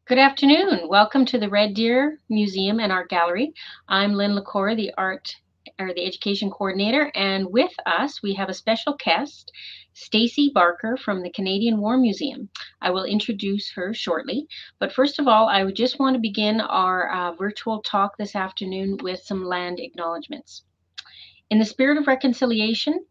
Good afternoon. Welcome to the Red Deer Museum and Art Gallery. I'm Lynn LaCour, the Education Coordinator, and with us we have a special guest, Stacey Barker from the Canadian War Museum. I will introduce her shortly, but first of all, I would just want to begin our virtual talk this afternoon with some land acknowledgements. In the spirit of reconciliation,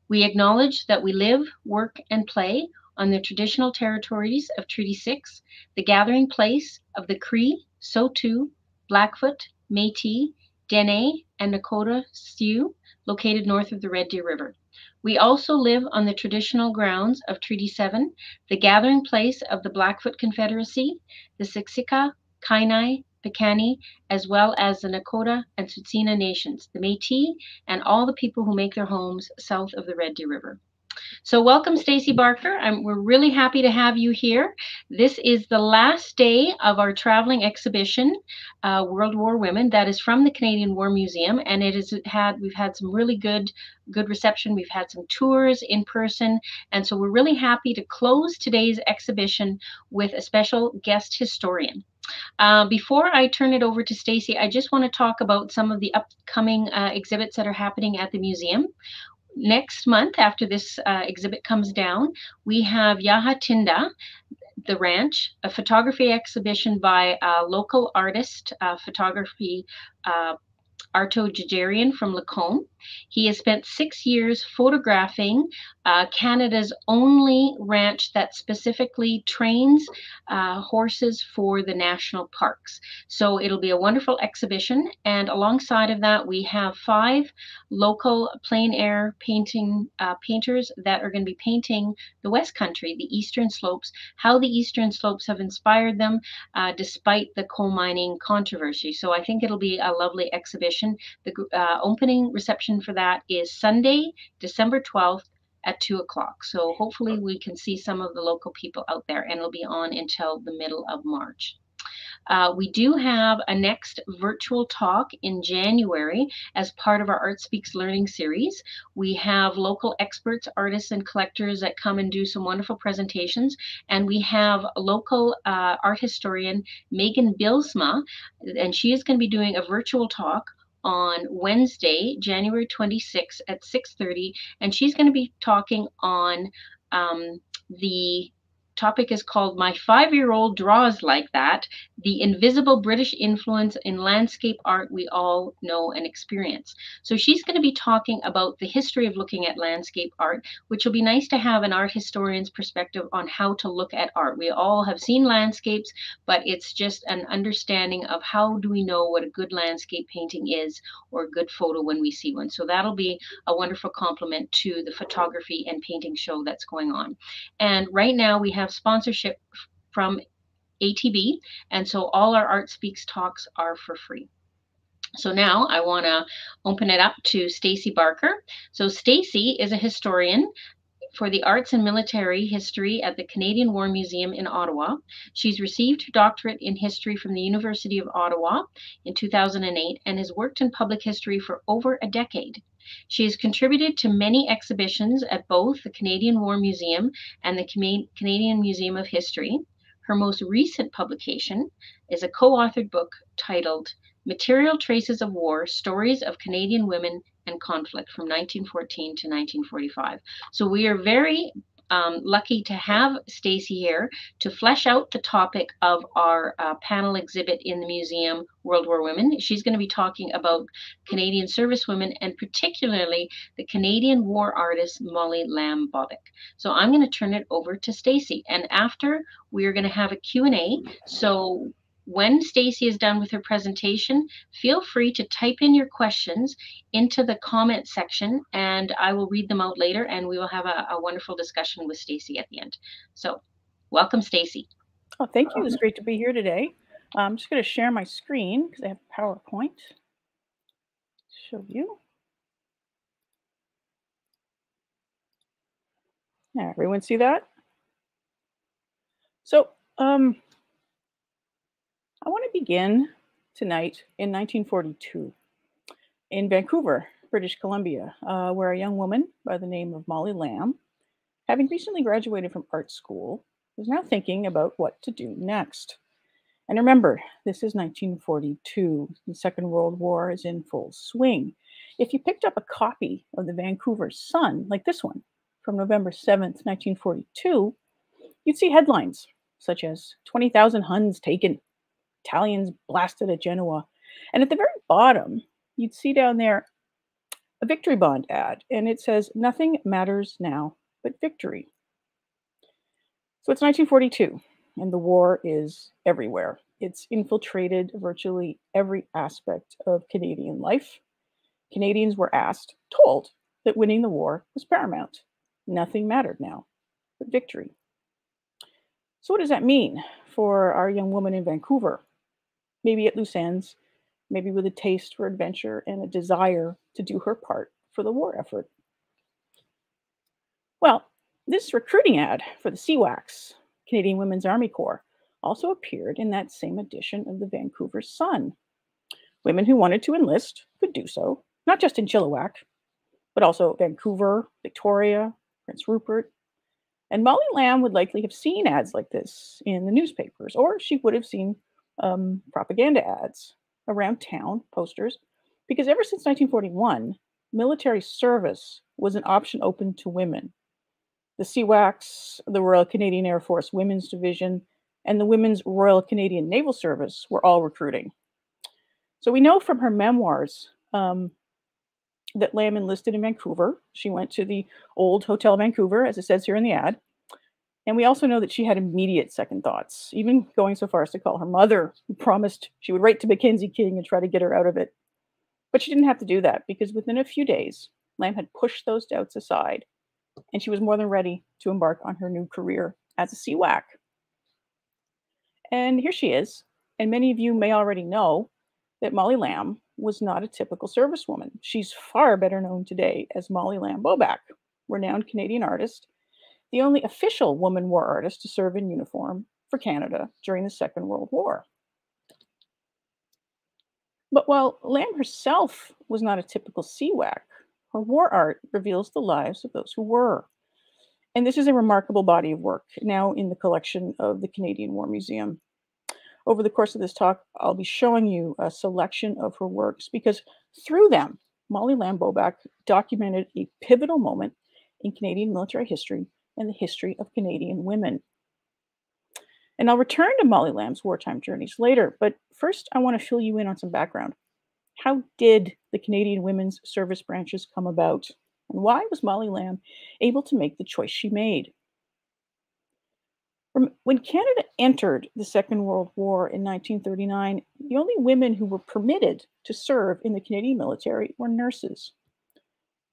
we acknowledge that we live, work, and play on the traditional territories of Treaty 6, the gathering place of the Cree, Saulteaux, Blackfoot, Métis, Dene, and Nakota Sioux, located north of the Red Deer River. We also live on the traditional grounds of Treaty 7, the gathering place of the Blackfoot Confederacy, the Siksika, Kainai, Piikani, as well as the Nakota and Tsuut'ina nations, the Métis, and all the people who make their homes south of the Red Deer River. So welcome, Stacey Barker. We're really happy to have you here. This is the last day of our traveling exhibition, World War Women, that is from the Canadian War Museum, and we've had some really good reception. We've had some tours in person, and so we're really happy to close today's exhibition with a special guest historian. Before I turn it over to Stacey, I just want to talk about some of the upcoming exhibits that are happening at the museum. Next month, after this exhibit comes down, we have Yahatinda, the Ranch, a photography exhibition by a local artist, photography Arto Jajarian from Lacombe. He has spent 6 years photographing Canada's only ranch that specifically trains horses for the national parks. So it'll be a wonderful exhibition. And alongside of that, we have 5 local plein air painters that are going to be painting the West Country, the Eastern Slopes, how the Eastern Slopes have inspired them despite the coal mining controversy. So I think it'll be a lovely exhibition. The opening reception for that is Sunday, December 12th at 2 o'clock. So hopefully we can see some of the local people out there, and it'll be on until the middle of March. We do have a next virtual talk in January as part of our Art Speaks Learning series. We have local experts, artists, and collectors that come and do some wonderful presentations. And we have a local art historian, Megan Bilsma, and she is going to be doing a virtual talk on Wednesday, January 26th at 6:30, and she's going to be talking on the topic is called My 5-Year-Old Draws Like That, the invisible British influence in landscape art we all know and experience. So she's going to be talking about the history of looking at landscape art, which will be nice to have an art historian's perspective on how to look at art. We all have seen landscapes, but it's just an understanding of how do we know what a good landscape painting is or a good photo when we see one. So that'll be a wonderful complement to the photography and painting show that's going on. And right now we have sponsorship from ATB, and so all our Art Speaks talks are for free. So now I want to open it up to Stacey Barker. So Stacey is a historian for the Arts and Military History at the Canadian War Museum in Ottawa. She's received her doctorate in history from the University of Ottawa in 2008 and has worked in public history for over a decade. She has contributed to many exhibitions at both the Canadian War Museum and the Canadian Museum of History. Her most recent publication is a co-authored book titled Material Traces of War, Stories of Canadian Women and Conflict from 1914 to 1945. So we are very lucky to have Stacey here to flesh out the topic of our panel exhibit in the museum, World War Women. She's going to be talking about Canadian servicewomen and particularly the Canadian war artist, Molly Lamb Bobak. So I'm going to turn it over to Stacey. And after, we are going to have a Q&A. So when Stacey is done with her presentation, feel free to type in your questions into the comment section and I will read them out later and we will have a wonderful discussion with Stacey at the end. So welcome, Stacey. Oh, thank you. It's great to be here today. I'm just going to share my screen because I have PowerPoint to show you. Now, everyone see that? So, I want to begin tonight in 1942 in Vancouver, British Columbia, where a young woman by the name of Molly Lamb, having recently graduated from art school, was now thinking about what to do next. And remember, this is 1942. The Second World War is in full swing. If you picked up a copy of the Vancouver Sun, like this one, from November 7th, 1942, you'd see headlines such as 20,000 Huns taken, Italians blasted at Genoa. And at the very bottom, you'd see down there a victory bond ad, and it says, "Nothing matters now but victory." So it's 1942, and the war is everywhere. It's infiltrated virtually every aspect of Canadian life. Canadians were told that winning the war was paramount. Nothing mattered now but victory. So what does that mean for our young woman in Vancouver? Maybe at loose ends, maybe with a taste for adventure and a desire to do her part for the war effort. Well, this recruiting ad for the CWACS, Canadian Women's Army Corps, also appeared in that same edition of the Vancouver Sun. Women who wanted to enlist could do so, not just in Chilliwack, but also Vancouver, Victoria, Prince Rupert. And Molly Lamb would likely have seen ads like this in the newspapers, or she would have seen propaganda ads around town, posters, because ever since 1941, military service was an option open to women. The CWACS, the Royal Canadian Air Force Women's Division, and the Women's Royal Canadian Naval Service were all recruiting. So we know from her memoirs that Lamb enlisted in Vancouver. She went to the old Hotel Vancouver, as it says here in the ad. And we also know that she had immediate second thoughts, even going so far as to call her mother, who promised she would write to Mackenzie King and try to get her out of it. But she didn't have to do that, because within a few days, Lamb had pushed those doubts aside, and she was more than ready to embark on her new career as a CWAC. And here she is, and many of you may already know that Molly Lamb was not a typical servicewoman. She's far better known today as Molly Lamb Bobak, renowned Canadian artist, the only official woman war artist to serve in uniform for Canada during the Second World War. But while Lamb herself was not a typical CWAC, her war art reveals the lives of those who were. And this is a remarkable body of work, now in the collection of the Canadian War Museum. Over the course of this talk, I'll be showing you a selection of her works, because through them, Molly Lamb Bobak documented a pivotal moment in Canadian military history and the history of Canadian women. And I'll return to Molly Lamb's wartime journeys later, but first I want to fill you in on some background. How did the Canadian women's service branches come about? And why was Molly Lamb able to make the choice she made? When Canada entered the Second World War in 1939, the only women who were permitted to serve in the Canadian military were nurses.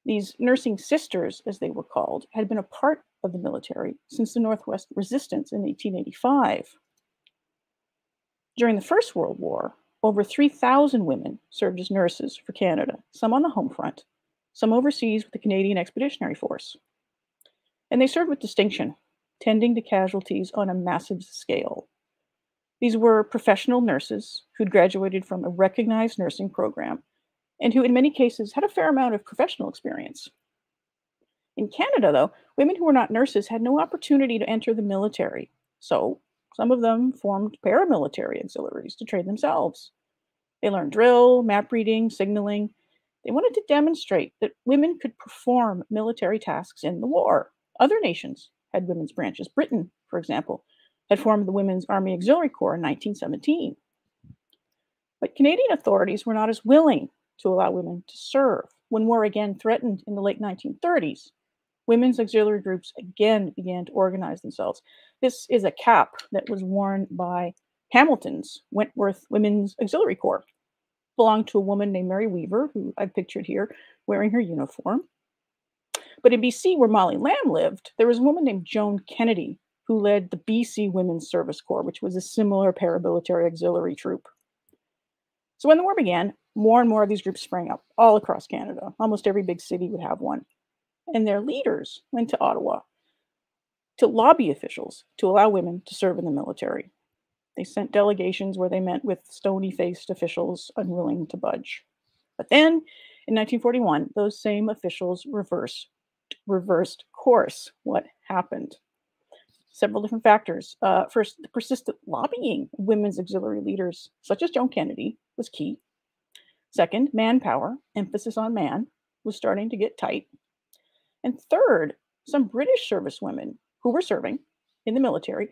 These nursing sisters, as they were called, had been a part of the military since the Northwest Resistance in 1885. During the First World War, over 3,000 women served as nurses for Canada, some on the home front, some overseas with the Canadian Expeditionary Force. And they served with distinction, tending to casualties on a massive scale. These were professional nurses who'd graduated from a recognized nursing program and who in many cases had a fair amount of professional experience. In Canada, though, women who were not nurses had no opportunity to enter the military, so some of them formed paramilitary auxiliaries to train themselves. They learned drill, map reading, signaling. They wanted to demonstrate that women could perform military tasks in the war. Other nations had women's branches. Britain, for example, had formed the Women's Army Auxiliary Corps in 1917. But Canadian authorities were not as willing to allow women to serve. When war again threatened in the late 1930s, women's auxiliary groups again began to organize themselves. This is a cap that was worn by Hamilton's Wentworth Women's Auxiliary Corps. It belonged to a woman named Mary Weaver, who I've pictured here wearing her uniform. But in BC, where Molly Lamb lived, there was a woman named Joan Kennedy who led the BC Women's Service Corps, which was a similar paramilitary auxiliary troop. So when the war began, more and more of these groups sprang up all across Canada. Almost every big city would have one. And their leaders went to Ottawa to lobby officials to allow women to serve in the military. They sent delegations where they met with stony-faced officials unwilling to budge. But then, in 1941, those same officials reversed course. What happened? Several different factors. First, the persistent lobbying of women's auxiliary leaders, such as Joan Kennedy, was key. Second, manpower, emphasis on man, was starting to get tight. And third, some British servicewomen who were serving in the military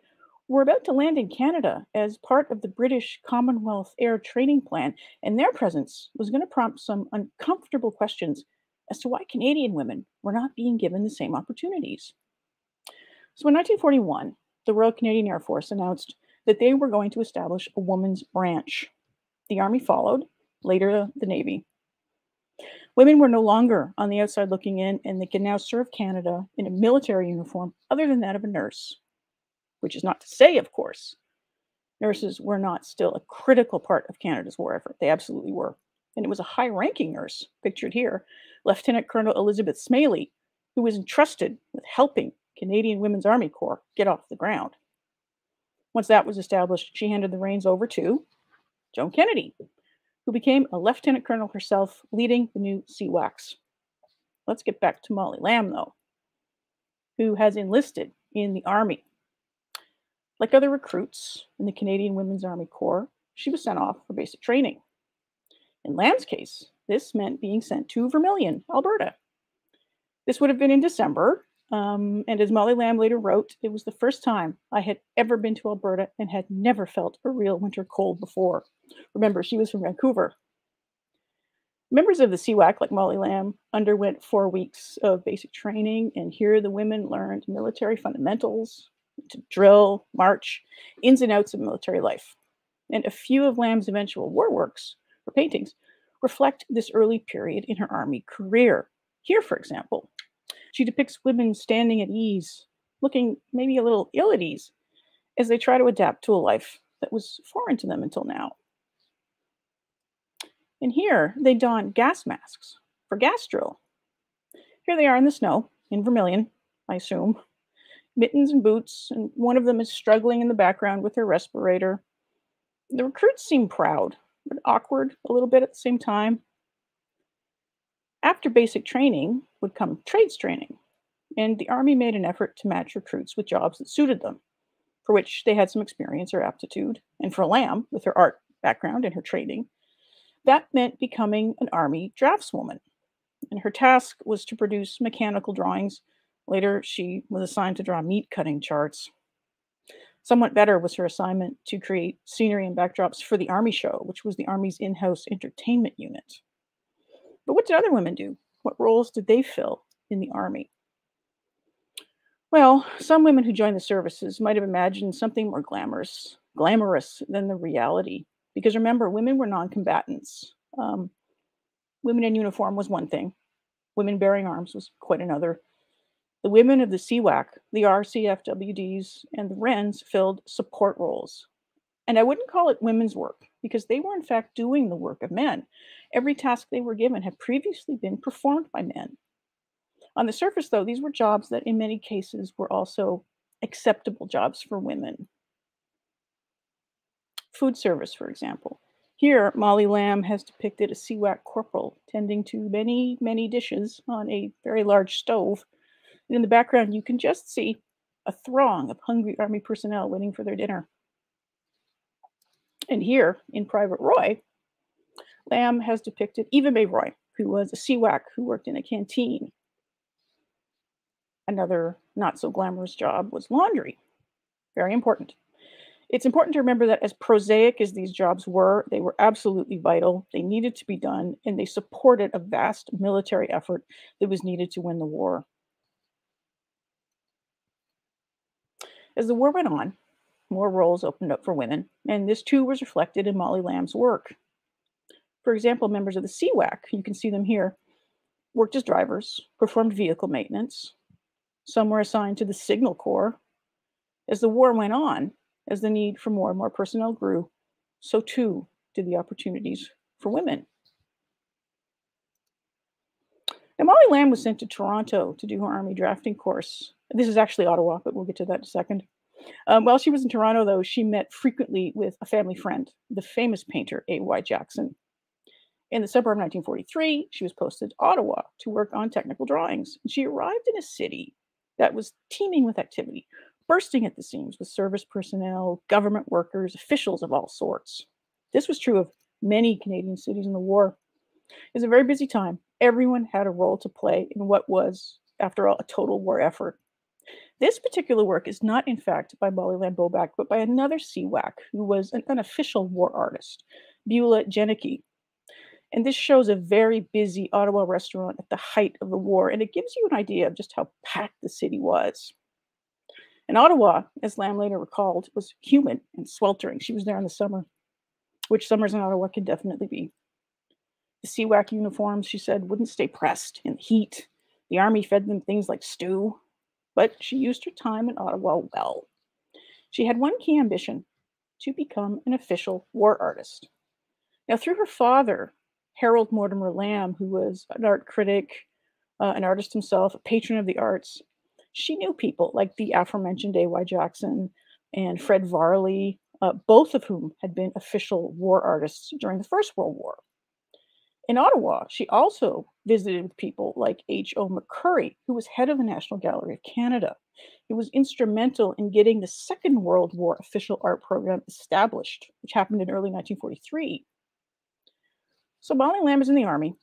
were about to land in Canada as part of the British Commonwealth Air Training Plan, and their presence was going to prompt some uncomfortable questions as to why Canadian women were not being given the same opportunities. So in 1941, the Royal Canadian Air Force announced that they were going to establish a women's branch. The Army followed, later the Navy. Women were no longer on the outside looking in, and they can now serve Canada in a military uniform other than that of a nurse, which is not to say, of course, nurses were not still a critical part of Canada's war effort. They absolutely were. And it was a high-ranking nurse, pictured here, Lieutenant Colonel Elizabeth Smaley, who was entrusted with helping Canadian Women's Army Corps get off the ground. Once that was established, she handed the reins over to Joan Kennedy, who became a lieutenant colonel herself, leading the new CWACs. Let's get back to Molly Lamb, though, who has enlisted in the Army. Like other recruits in the Canadian Women's Army Corps, she was sent off for basic training. In Lamb's case, this meant being sent to Vermilion, Alberta. This would have been in December, and as Molly Lamb later wrote, it was the first time I had ever been to Alberta and had never felt a real winter cold before. Remember, she was from Vancouver. Members of the CWAC, like Molly Lamb, underwent 4 weeks of basic training, and here the women learned military fundamentals, to drill, march, ins and outs of military life. And a few of Lamb's eventual war works, or paintings, reflect this early period in her Army career. Here, for example, she depicts women standing at ease, looking maybe a little ill at ease, as they try to adapt to a life that was foreign to them until now. And here, they don gas masks for gas drill. Here they are in the snow, in Vermilion, I assume, mittens and boots, and one of them is struggling in the background with her respirator. The recruits seem proud, but awkward a little bit at the same time. After basic training would come trades training, and the Army made an effort to match recruits with jobs that suited them, for which they had some experience or aptitude. And for Lamb, with her art background and her training, that meant becoming an Army draftswoman. And her task was to produce mechanical drawings. Later, she was assigned to draw meat cutting charts. Somewhat better was her assignment to create scenery and backdrops for the Army Show, which was the Army's in-house entertainment unit. But what did other women do? What roles did they fill in the Army? Well, some women who joined the services might have imagined something more glamorous than the reality. Because remember, women were non-combatants. Women in uniform was one thing. Women bearing arms was quite another. The women of the CWAC, the RCFWDs, and the Wrens filled support roles. And I wouldn't call it women's work, because they were in fact doing the work of men. Every task they were given had previously been performed by men. On the surface, though, these were jobs that in many cases were also acceptable jobs for women. Food service, for example. Here, Molly Lamb has depicted a CWAC corporal tending to many, many dishes on a very large stove. And in the background, you can just see a throng of hungry Army personnel waiting for their dinner. And here, in Private Roy, Lamb has depicted Eva May Roy, who was a CWAC who worked in a canteen. Another not so glamorous job was laundry. Very important. It's important to remember that as prosaic as these jobs were, they were absolutely vital. They needed to be done, and they supported a vast military effort that was needed to win the war. As the war went on, more roles opened up for women, and this too was reflected in Molly Lamb's work. For example, members of the CWAC, you can see them here, worked as drivers, performed vehicle maintenance. Some were assigned to the Signal Corps. As the war went on, as the need for more and more personnel grew, so too did the opportunities for women. Now, Molly Lamb was sent to Toronto to do her Army drafting course. This is actually Ottawa, but we'll get to that in a second. While she was in Toronto, though, she met frequently with a family friend, the famous painter A.Y. Jackson. In the summer of 1943, she was posted to Ottawa to work on technical drawings. And she arrived in a city that was teeming with activity, bursting at the seams with service personnel, government workers, officials of all sorts. This was true of many Canadian cities in the war. It was a very busy time. Everyone had a role to play in what was, after all, a total war effort. This particular work is not, in fact, by Molly Lamb Bobak, but by another CWAC who was an unofficial war artist, Beulah Jenicky. And this shows a very busy Ottawa restaurant at the height of the war, and it gives you an idea of just how packed the city was. And Ottawa, as Lamb later recalled, was humid and sweltering. She was there in the summer, which summers in Ottawa can definitely be. The CWAC uniforms, she said, wouldn't stay pressed in the heat. The army fed them things like stew, but she used her time in Ottawa well. She had one key ambition: to become an official war artist. Now, through her father, Harold Mortimer Lamb, who was an art critic, an artist himself, a patron of the arts, she knew people like the aforementioned A.Y. Jackson and Fred Varley, both of whom had been official war artists during the First World War. In Ottawa, she also visited with people like H.O. McCurry, who was head of the National Gallery of Canada. He was instrumental in getting the Second World War official art program established, which happened in early 1943. So Molly Lamb is in the army.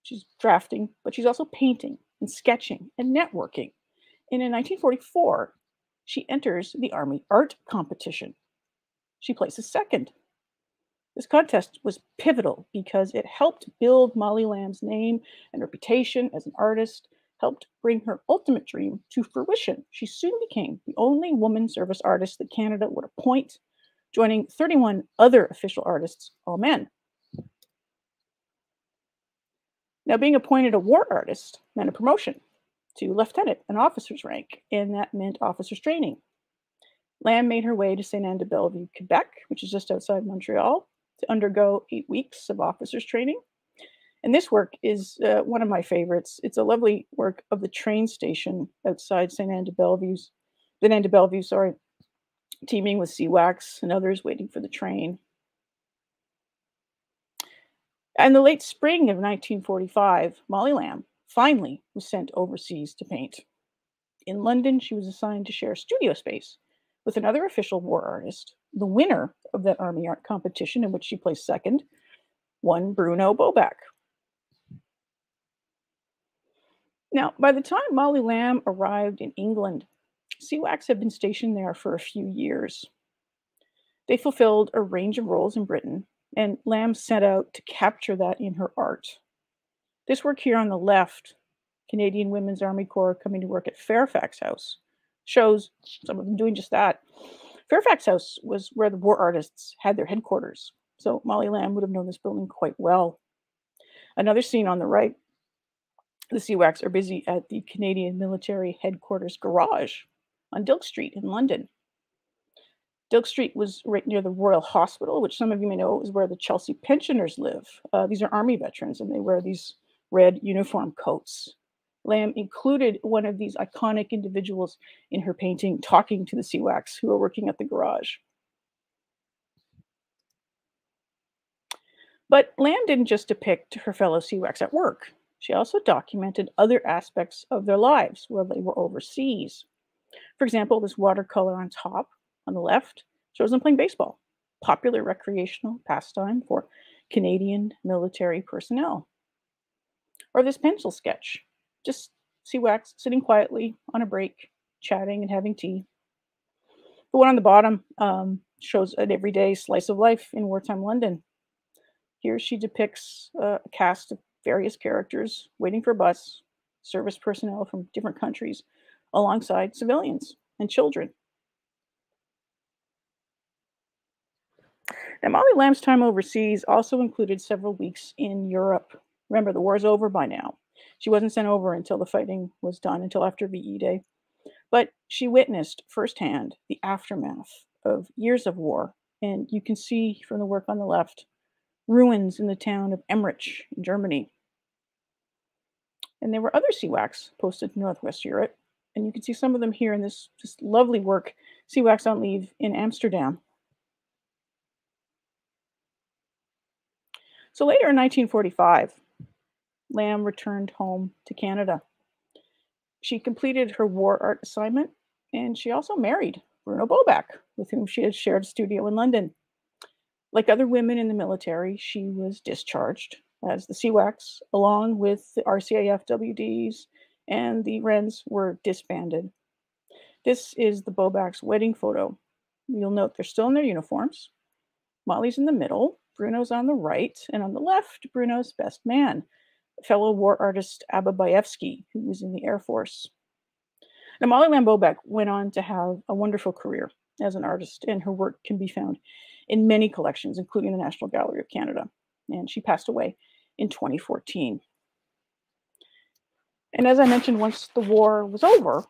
She's drafting, but she's also painting and sketching and networking. And in 1944, she enters the Army art competition. She places second. This contest was pivotal because it helped build Molly Lamb's name and reputation as an artist, helped bring her ultimate dream to fruition. She soon became the only woman service artist that Canada would appoint, joining 31 other official artists, all men. Now, being appointed a war artist meant a promotion to lieutenant, an officer's rank, and that meant officer's training. Lamb made her way to Sainte-Anne-de-Bellevue, Quebec, which is just outside Montreal, to undergo 8 weeks of officer's training. And this work is one of my favorites. It's a lovely work of the train station outside Sainte-Anne-de-Bellevue, teeming with CWACs and others waiting for the train. In the late spring of 1945, Molly Lamb finally was sent overseas to paint. In London, she was assigned to share studio space with another official war artist, the winner of that army art competition in which she placed second, one Bruno Bobak. Now, by the time Molly Lamb arrived in England, CWACs had been stationed there for a few years. They fulfilled a range of roles in Britain, and Lamb set out to capture that in her art. This work here on the left, Canadian Women's Army Corps coming to work at Fairfax House, shows some of them doing just that. Fairfax House was where the war artists had their headquarters, so Molly Lamb would have known this building quite well. Another scene on the right, the CWACs are busy at the Canadian Military Headquarters garage on Dilke Street in London. Dilke Street was right near the Royal Hospital, which some of you may know is where the Chelsea pensioners live. These are Army veterans, and they wear these red uniform coats. Lamb included one of these iconic individuals in her painting, talking to the CWACs who are working at the garage. But Lamb didn't just depict her fellow CWACs at work. She also documented other aspects of their lives while they were overseas. For example, this watercolor on top, on the left, shows them playing baseball, popular recreational pastime for Canadian military personnel. Or this pencil sketch, just CWACs sitting quietly on a break, chatting and having tea. The one on the bottom shows an everyday slice of life in wartime London. Here she depicts a cast of various characters waiting for a bus, service personnel from different countries, alongside civilians and children. Now, Molly Lamb's time overseas also included several weeks in Europe. Remember, the war's over by now. She wasn't sent over until the fighting was done, until after VE Day. But she witnessed firsthand the aftermath of years of war. And you can see from the work on the left, ruins in the town of Emmerich in Germany. And there were other CWACs posted in Northwest Europe. And you can see some of them here in this lovely work, CWACs on leave in Amsterdam. So later in 1945, Lamb returned home to Canada. She completed her war art assignment And she also married Bruno Bobak, with whom she had shared a studio in London. Like other women in the military, she was discharged as the CWACs, along with the RCAF WDs, and the Wrens were disbanded. This is the Bobak's wedding photo. You'll note they're still in their uniforms. Molly's in the middle, Bruno's on the right, and on the left, Bruno's best man, fellow war artist Abba Baevsky, who was in the Air Force. Now, Molly Lamb Bobak went on to have a wonderful career as an artist, and her work can be found in many collections, including the National Gallery of Canada. And she passed away in 2014. And as I mentioned, once the war was over,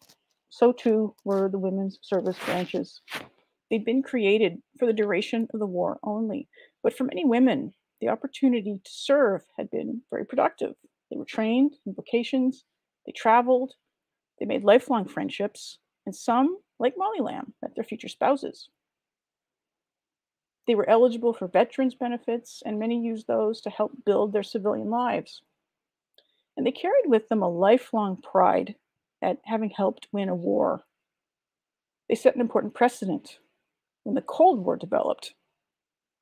so too were the women's service branches. They'd been created for the duration of the war only, but for many women, the opportunity to serve had been very productive. They were trained in vocations, they traveled, they made lifelong friendships, and some, like Molly Lamb, met their future spouses. They were eligible for veterans benefits, and many used those to help build their civilian lives. And they carried with them a lifelong pride at having helped win a war. They set an important precedent. When the Cold War developed,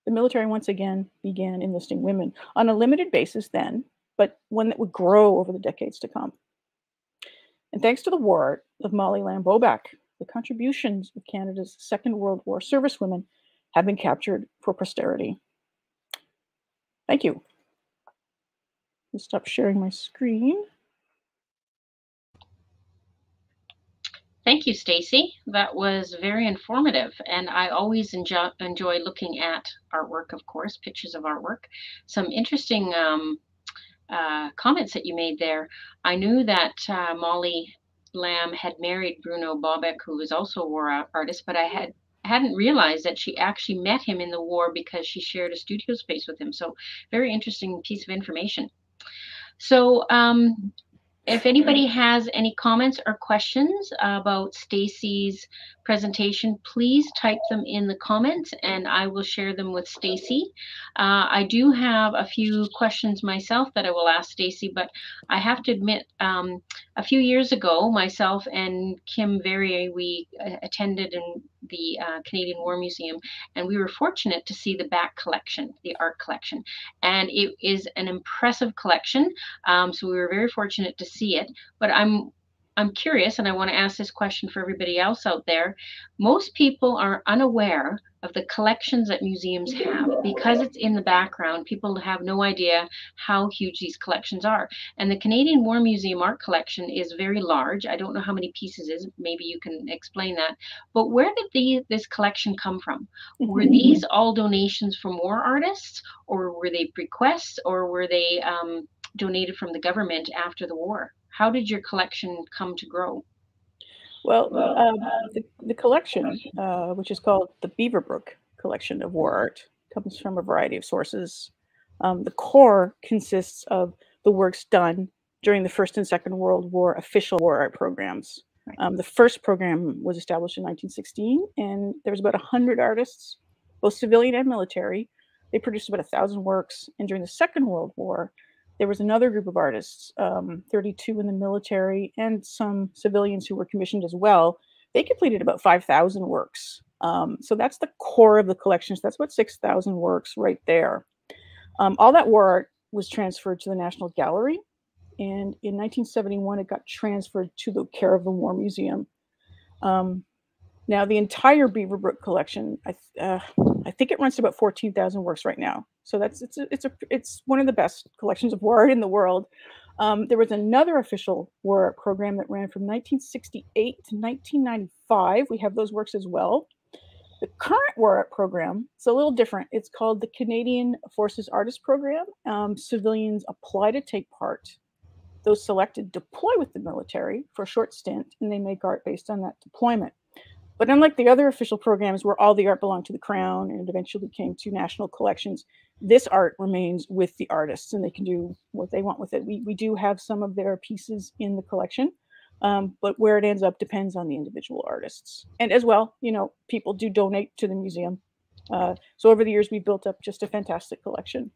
the military once again began enlisting women on a limited basis then, but one that would grow over the decades to come. And thanks to the war art of Molly Lamb Bobak, the contributions of Canada's Second World War servicewomen have been captured for posterity. Thank you. I'll stop sharing my screen. Thank you, Stacey. That was very informative, and I always enjoy looking at artwork, of course, pictures of artwork. Some interesting comments that you made there. I knew that Molly Lamb had married Bruno Bobak, who was also a war artist, but I hadn't realized that she actually met him in the war because she shared a studio space with him. So very interesting piece of information. So if anybody has any comments or questions about Stacey's presentation, please type them in the comments and I will share them with Stacey. I do have a few questions myself that I will ask Stacey, but I have to admit, a few years ago, myself and Kim Verrier, we attended in the Canadian War Museum, and we were fortunate to see the back collection, the art collection, and it is an impressive collection. So we were very fortunate to see it, but I'm curious, and I want to ask this question for everybody else out there. Most people are unaware of the collections that museums have because it's in the background. People have no idea how huge these collections are. And the Canadian War Museum art collection is very large. I don't know how many pieces it is. Maybe you can explain that. But where did this collection come from? Were these all donations from war artists, or were they bequests, or were they donated from the government after the war? How did your collection come to grow? Well, the collection, which is called the Beaverbrook Collection of War Art, comes from a variety of sources. The core consists of the works done during the First and Second World War official war art programs. The first program was established in 1916, and there was about 100 artists, both civilian and military. They produced about 1,000 works, and during the Second World War, there was another group of artists, 32 in the military and some civilians who were commissioned as well. They completed about 5,000 works. So that's the core of the collections. That's about 6,000 works right there. All that war art was transferred to the National Gallery. And in 1971, it got transferred to the care of the War Museum. Now, the entire Beaverbrook collection, I think it runs to about 14,000 works right now. So it's one of the best collections of war art in the world. There was another official war art program that ran from 1968 to 1995. We have those works as well. The current war art program is a little different. It's called the Canadian Forces Artist Program. Civilians apply to take part. Those selected deploy with the military for a short stint, and they make art based on that deployment. But unlike the other official programs where all the art belonged to the Crown and eventually came to national collections, this art remains with the artists and they can do what they want with it. We do have some of their pieces in the collection, but where it ends up depends on the individual artists. And as well, people do donate to the museum. So over the years, we've built up just a fantastic collection.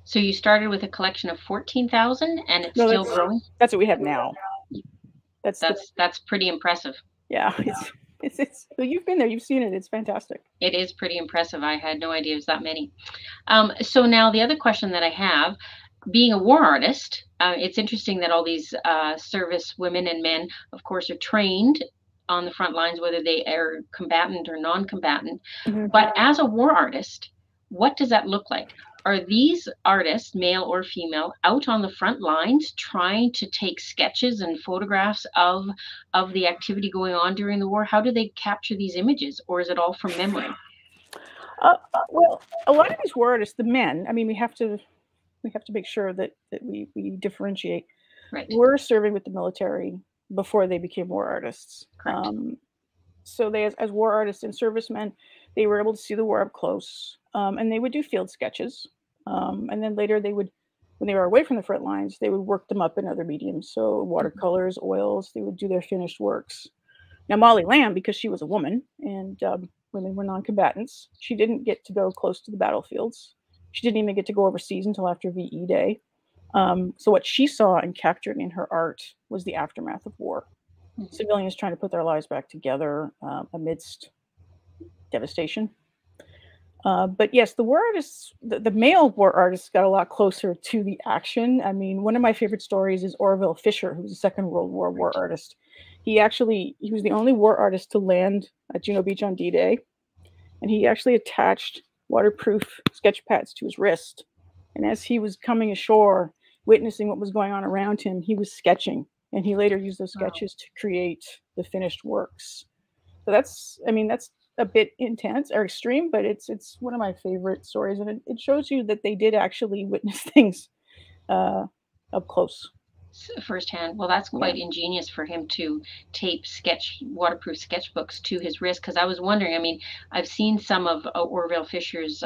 So you started with a collection of 14,000 and it's still growing? That's what we have now. That's pretty impressive. Yeah, it's well, you've been there, you've seen it. It's fantastic. It is pretty impressive. I had no idea it was that many. So now the other question that I have, being a war artist, it's interesting that all these service women and men, of course, are trained on the front lines, whether they are combatant or non-combatant. Mhm. But as a war artist, what does that look like? Are these artists, male or female, out on the front lines trying to take sketches and photographs of the activity going on during the war? How do they capture these images, or is it all from memory? Well, a lot of these war artists, the men, I mean, we have to make sure that we differentiate. Right. Were serving with the military before they became war artists. Correct. So they, as war artists and servicemen, they were able to see the war up close, and they would do field sketches. And then later they would, when they were away from the front lines, they would work them up in other mediums. So watercolors, oils, they would do their finished works. Now, Molly Lamb, because she was a woman and women were non-combatants, she didn't get to go close to the battlefields. She didn't even get to go overseas until after VE Day. So what she saw and captured in her art was the aftermath of war. Mhm. Civilians trying to put their lives back together amidst devastation. But yes, the war artists, the male war artists got a lot closer to the action. I mean, one of my favorite stories is Orville Fisher, who was a Second World War war artist. He was the only war artist to land at Juno Beach on D-Day, and he actually attached waterproof sketch pads to his wrist. And as he was coming ashore, witnessing what was going on around him, he was sketching, and he later used those sketches to create the finished works. So that's, I mean, that's a bit intense or extreme, but it's one of my favorite stories, and it shows you that they did actually witness things up close. Firsthand. Well, that's Yeah. quite ingenious for him to tape waterproof sketchbooks to his wrist. Because I was wondering, I mean, I've seen some of Orville Fisher's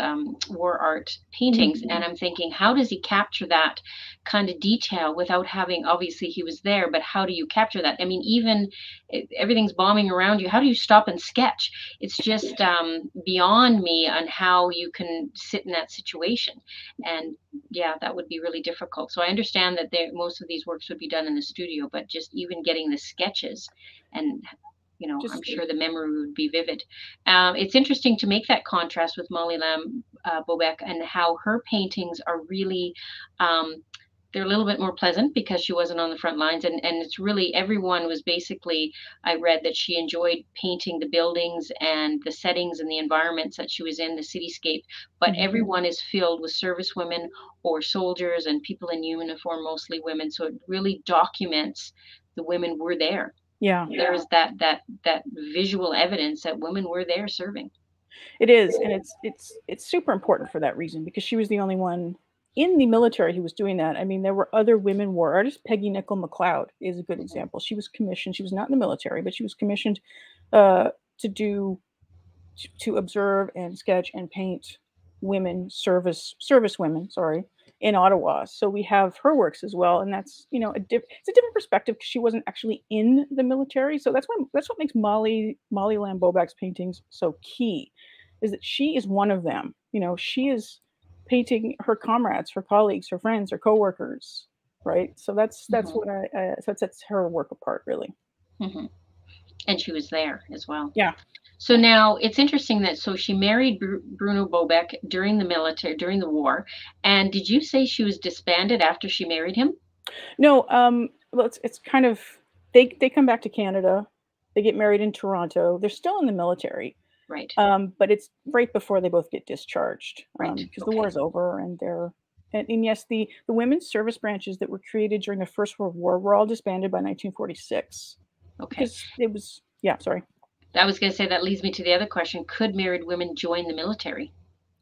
war art paintings, and I'm thinking, how does he capture that kind of detail without having, obviously he was there, but how do you capture that? I mean, even everything's bombing around you. How do you stop and sketch? It's just beyond me on how you can sit in that situation. And yeah, that would be really difficult. So I understand that most of these works would be done in the studio, but just even getting the sketches and I'm sure the memory would be vivid. It's interesting to make that contrast with Molly Lamb Bobak and how her paintings are really they're a little bit more pleasant because she wasn't on the front lines, and it's really everyone was basically, I read that she enjoyed painting the buildings and the settings and the environments that she was in, the cityscape, but everyone is filled with service women or soldiers and people in uniform, mostly women, so it really documents the women were there. Yeah. There's that visual evidence that women were there serving. It is, and it's super important for that reason, because she was the only one in the military who was doing that. I mean, there were other women war artists. Peggy Nickel McLeod is a good example. She was commissioned. She was not in the military, but she was commissioned to observe and sketch and paint service women, sorry, in Ottawa. So we have her works as well, and that's it's a different perspective because she wasn't actually in the military. So that's what makes Molly Lamb Bobak's paintings so key, is that she is one of them. She is painting her comrades, her colleagues, her friends, her coworkers, right? So that's what so it sets her work apart, really. Mm-hmm. And she was there as well. Yeah. So now it's interesting that she married Bruno Bobak during the war. And did you say she was disbanded after she married him? No, well, it's kind of, they come back to Canada, they get married in Toronto, they're still in the military. Right. But it's right before they both get discharged. Right. Because the war is over, and and yes, the women's service branches that were created during the First World War were all disbanded by 1946. Okay. Because it was, yeah, sorry. I was going to say that leads me to the other question. Could married women join the military?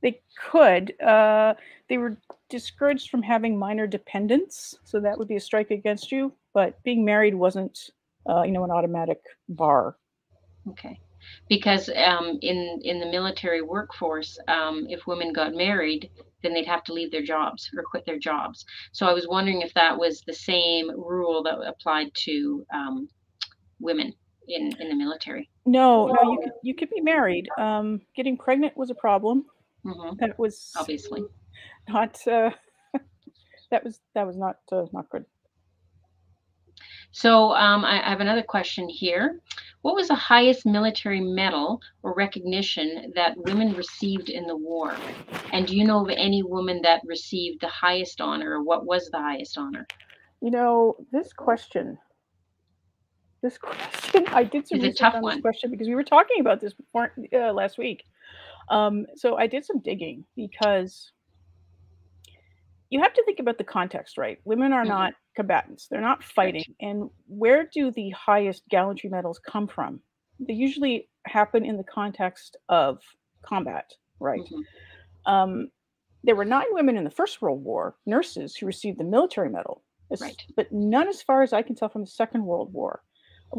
They could. They were discouraged from having minor dependents, so that would be a strike against you. But being married wasn't, an automatic bar. Okay. Because in the military workforce, if women got married, then they'd have to leave their jobs or quit their jobs. So I was wondering if that was the same rule that applied to women in the military. No, you could be married. Getting pregnant was a problem. Mm-hmm. That was obviously not. That was not good. So I have another question here. What was the highest military medal or recognition that women received in the war? And do you know of any woman that received the highest honor, or what was the highest honor? You know, I did some It's a research tough on this one. question because we were talking about this before last week. So I did some digging because you have to think about the context, right? Women are Hmm. not combatants. They're not Right. fighting. And where do the highest gallantry medals come from? They usually happen in the context of combat, right? Hmm. Um, there were 9 women in the First World War, nurses, who received the military medal, Right. but none, as far as I can tell, from the Second World War. A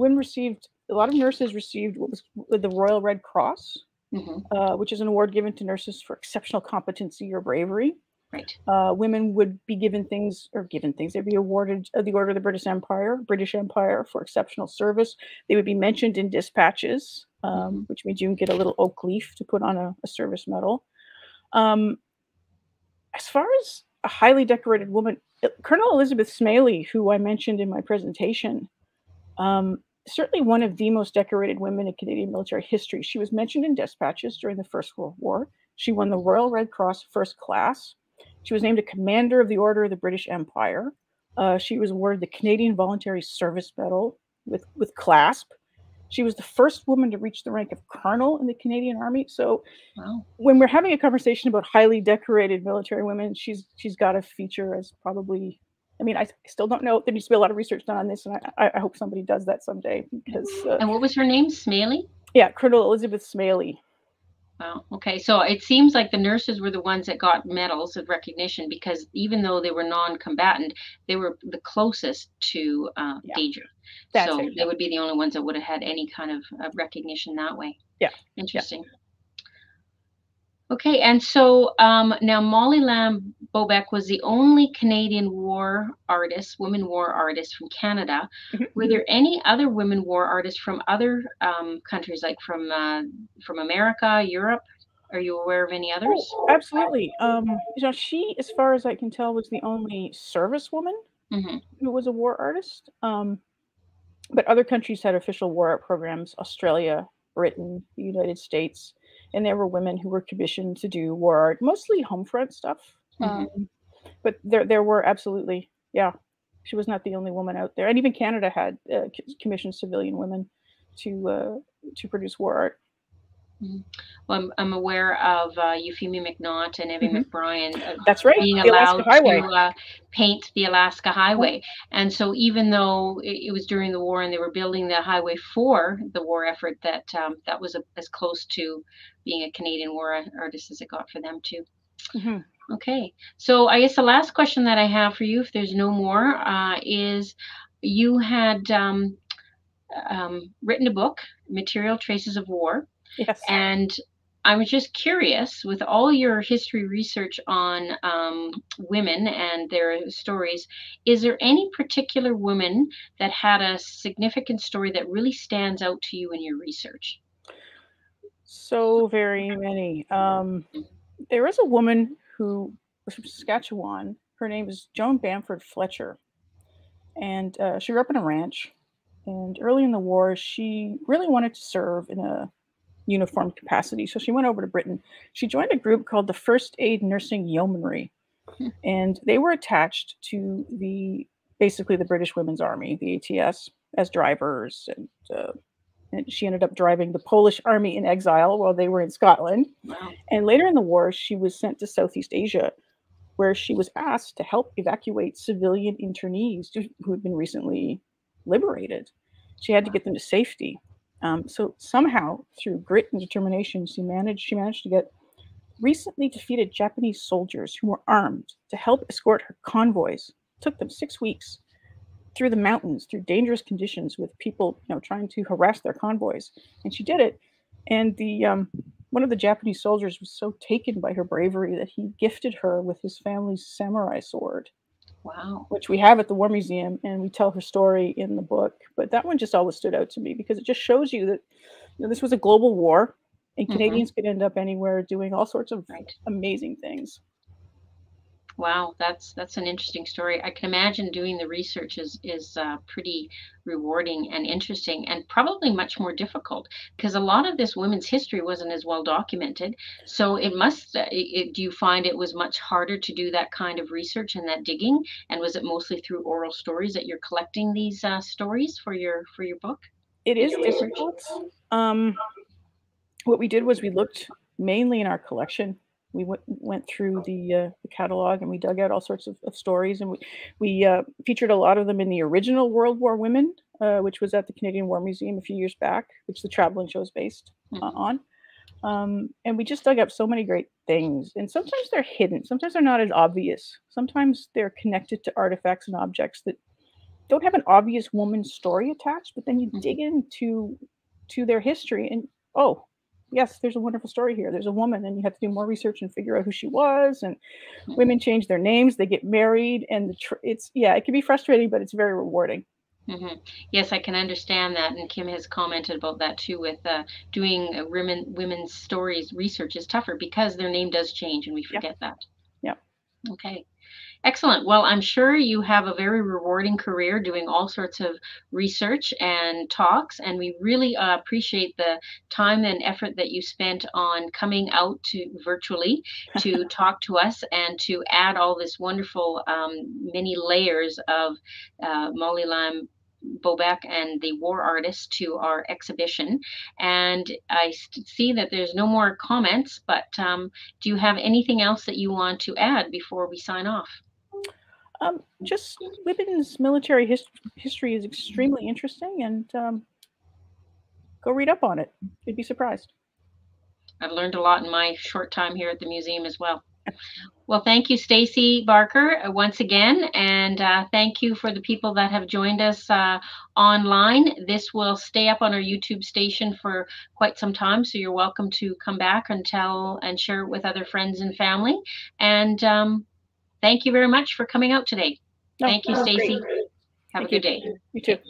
lot of nurses received what was the Royal Red Cross, Hmm. which is an award given to nurses for exceptional competency or bravery. Right. Women would be they'd be awarded the Order of the British Empire for exceptional service. They would be mentioned in dispatches, Hmm. which means you can get a little oak leaf to put on a service medal. Um, as far as a highly decorated woman, Colonel Elizabeth Smalley, who I mentioned in my presentation, certainly one of the most decorated women in Canadian military history. She was mentioned in dispatches during the First World War. She won the Royal Red Cross First Class. She was named a Commander of the Order of the British Empire. She was awarded the Canadian Voluntary Service Medal with clasp. She was the first woman to reach the rank of colonel in the Canadian Army. So Wow. when we're having a conversation about highly decorated military women, she's got to feature as probably. I mean, I still don't know. There needs to be a lot of research done on this, and I hope somebody does that someday because, And what was her name? Smaley? yeah, Colonel Elizabeth Smalley. Wow. Okay. So it seems like the nurses were the ones that got medals of recognition because even though they were non-combatant, they were the closest to Yeah, danger. that's So it. they Yeah, would be the only ones that would have had any kind of recognition that way. yeah, yeah. Interesting. Okay. And so now Molly Lamb Bobak was the only Canadian women war artist from Canada. Mhm. Were there any other women war artists from other countries, like from America, Europe? Are you aware of any others? Oh, absolutely. She, as far as I can tell, was the only servicewoman Hmm. who was a war artist. But other countries had official war art programs: Australia, Britain, the United States, and there were women who were commissioned to do war art, mostly home front stuff. Hmm. But there were absolutely, yeah. She was not the only woman out there, and even Canada had commissioned civilian women to produce war art. Mhm. Well, I'm aware of Euphemia McNaught and Evie Hmm. McBrien That's right, being the Alaska allowed Highway. to paint the Alaska Highway. And so, even though it was during the war and they were building the highway for the war effort, that was as close to being a Canadian war artist as it got for them too. Hmm. Okay, so I guess the last question that I have for you, if there's no more, is you had written a book, Material Traces of War. Yes. And I was just curious, with all your history research on women and their stories, is there any particular woman that had a significant story that really stands out to you in your research? So very many. There is a woman who was from Saskatchewan. Her name is Joan Bamford Fletcher, and she grew up in a ranch. And early in the war, she really wanted to serve in a uniformed capacity, so she went over to Britain. She joined a group called the First Aid Nursing Yeomanry, Hmm. and they were attached to basically the British Women's Army, the ATS, as drivers. And she ended up driving the Polish army in exile while they were in Scotland. Wow. And later in the war, she was sent to Southeast Asia, where she was asked to help evacuate civilian internees who had been recently liberated. She had to get them to safety. So somehow, through grit and determination, she managed to get recently defeated Japanese soldiers who were armed to help escort her convoys. It took them 6 weeks through the mountains, through dangerous conditions, with people, trying to harass their convoys, and she did it. And the one of the Japanese soldiers was so taken by her bravery that he gifted her with his family's samurai sword, Wow. which we have at the War Museum, and we tell her story in the book. But that one just always stood out to me because it just shows you that this was a global war, and Hmm. Canadians could end up anywhere doing all sorts of Right. amazing things. Wow, that's an interesting story. I can imagine doing the research is pretty rewarding and interesting, and probably much more difficult because a lot of this women's history wasn't as well documented. So it must. Do you find it was much harder to do that kind of research and that digging? And was it mostly through oral stories that you're collecting these stories for your book It and is your research? difficult. Um, what we did was we looked mainly in our collection. We went through the catalog and we dug out all sorts of stories, and we featured a lot of them in the original World War Women, which was at the Canadian War Museum a few years back, which the traveling show is based Hmm. on. And we just dug up so many great things. And sometimes they're hidden. Sometimes they're not as obvious. Sometimes they're connected to artifacts and objects that don't have an obvious woman story attached. But then you dig into their history, and oh, yes, there's a wonderful story here. There's a woman, and you have to do more research and figure out who she was. And women change their names, they get married, and it's yeah, it can be frustrating, but it's very rewarding. Hmm. Yes, I can understand that, and Kim has commented about that too. With doing women's stories research is tougher because their name does change, and we Yeah, forget that. yeah. Okay, excellent. Well, I'm sure you have a very rewarding career doing all sorts of research and talks, and we really appreciate the time and effort that you spent on coming out to virtually to talk to us and to add all this wonderful many layers of Molly Lamb Bobak and the war artist to our exhibition. And I see that there's no more comments, but do you have anything else that you want to add before we sign off? Just women's military history is extremely interesting, and go read up on it. You'd be surprised. I've learned a lot in my short time here at the museum as well. Well, thank you, Stacey Barker, once again, and thank you for the people that have joined us online. This will stay up on our YouTube station for quite some time, so you're welcome to come back and tell and share it with other friends and family. And thank you very much for coming out today. No, Thank you, that was great. Stacey. Have a Thank you. good day. You too. Okay.